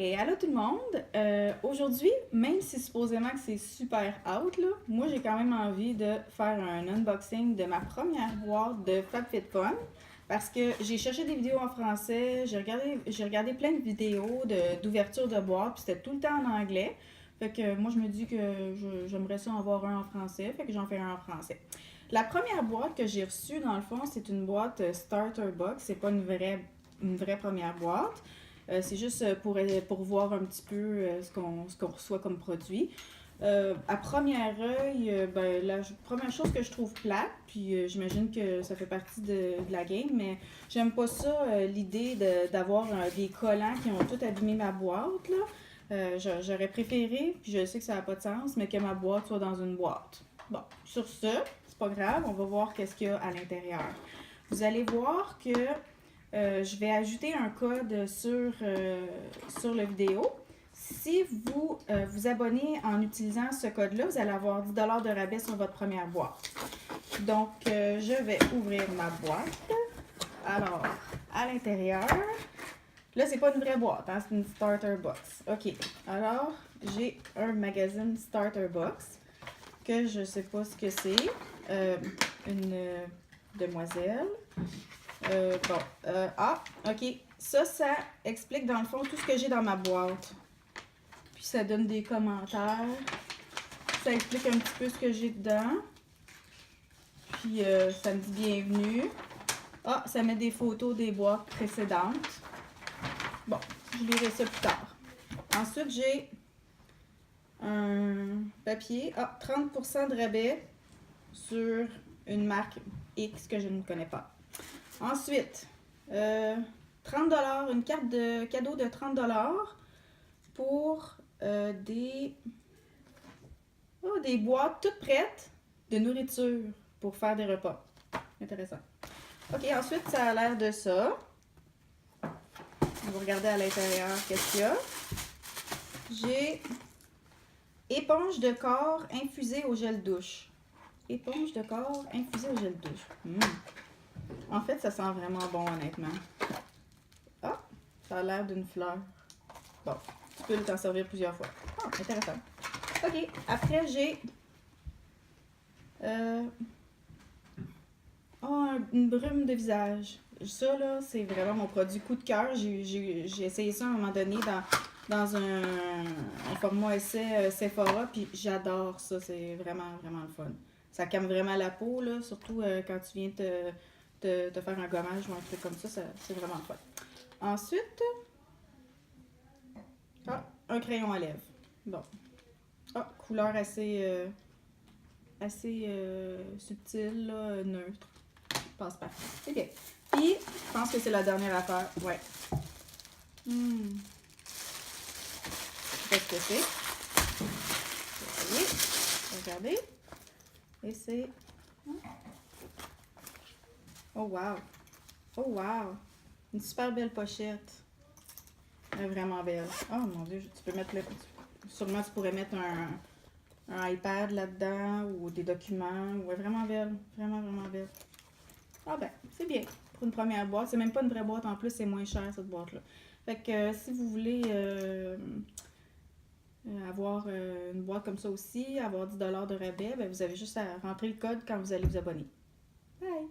Et allô tout le monde! Aujourd'hui, même si supposément que c'est super out, là, moi j'ai quand même envie de faire un unboxing de ma première boîte de FabFitFun parce que j'ai cherché des vidéos en français, j'ai regardé plein de vidéos d'ouverture de boîte, puis c'était tout le temps en anglais. Fait que moi je me dis que j'aimerais ça en avoir un en français, fait que j'en fais un en français. La première boîte que j'ai reçue, dans le fond, c'est une boîte Starter Box, c'est pas une vraie première boîte. C'est juste pour voir un petit peu ce qu'on reçoit comme produit. À premier œil, ben, la première chose que je trouve plate, puis j'imagine que ça fait partie de la game, mais j'aime pas ça, l'idée d'avoir des collants qui ont tout abîmé ma boîte, là. J'aurais préféré, puis je sais que ça n'a pas de sens, mais que ma boîte soit dans une boîte. Bon, sur ce, c'est pas grave, on va voir qu'est-ce qu'il y a à l'intérieur. Vous allez voir que je vais ajouter un code sur la vidéo. Si vous vous abonnez en utilisant ce code-là, vous allez avoir 10 de rabais sur votre première boîte. Donc, je vais ouvrir ma boîte. Alors, à l'intérieur, là, c'est pas une vraie boîte, hein, c'est une starter box. OK. Alors, j'ai un magazine starter box que je sais pas ce que c'est. Une demoiselle. OK. Ça explique dans le fond tout ce que j'ai dans ma boîte. Puis ça donne des commentaires. Ça explique un petit peu ce que j'ai dedans. Puis ça me dit bienvenue. Ah, ça met des photos des boîtes précédentes. Bon, je lirai ça plus tard. Ensuite, j'ai un papier. Ah, 30% de rabais sur une marque X que je ne connais pas. Ensuite, 30 une carte de cadeau de 30 pour des boîtes toutes prêtes de nourriture pour faire des repas. Intéressant. OK, ensuite, ça a l'air de ça. On va regarder à l'intérieur qu'est-ce qu'il y a. J'ai éponge de corps infusée au gel douche. Éponge de corps infusée au gel douche. En fait, ça sent vraiment bon, honnêtement. Ah, ça a l'air d'une fleur. Bon, tu peux t'en servir plusieurs fois. Ah, intéressant. OK, après, j'ai une brume de visage. Ça, là, c'est vraiment mon produit coup de cœur. J'ai essayé ça à un moment donné dans un format essai Sephora, puis j'adore ça. C'est vraiment, vraiment le fun. Ça calme vraiment la peau, là, surtout quand tu viens te faire un gommage ou un truc comme ça, c'est vraiment le fun. Ensuite, un crayon à lèvres. Bon. Couleur assez subtile, là, neutre. Passe partout. C'est bien. Puis, je pense que c'est la dernière affaire. Ouais. Je sais pas ce que c'est. Vous voyez? Regardez. Et c'est... Oh, wow! Oh, wow! Une super belle pochette. Elle est vraiment belle. Oh, mon Dieu, tu peux mettre... Sûrement, tu pourrais mettre un iPad là-dedans ou des documents. Ouais, vraiment belle. Vraiment, vraiment belle. Ah ben, c'est bien. Pour une première boîte. C'est même pas une vraie boîte en plus, c'est moins cher cette boîte-là. Fait que si vous voulez avoir une boîte comme ça aussi, avoir 10 de rabais, ben, vous avez juste à rentrer le code quand vous allez vous abonner. Bye!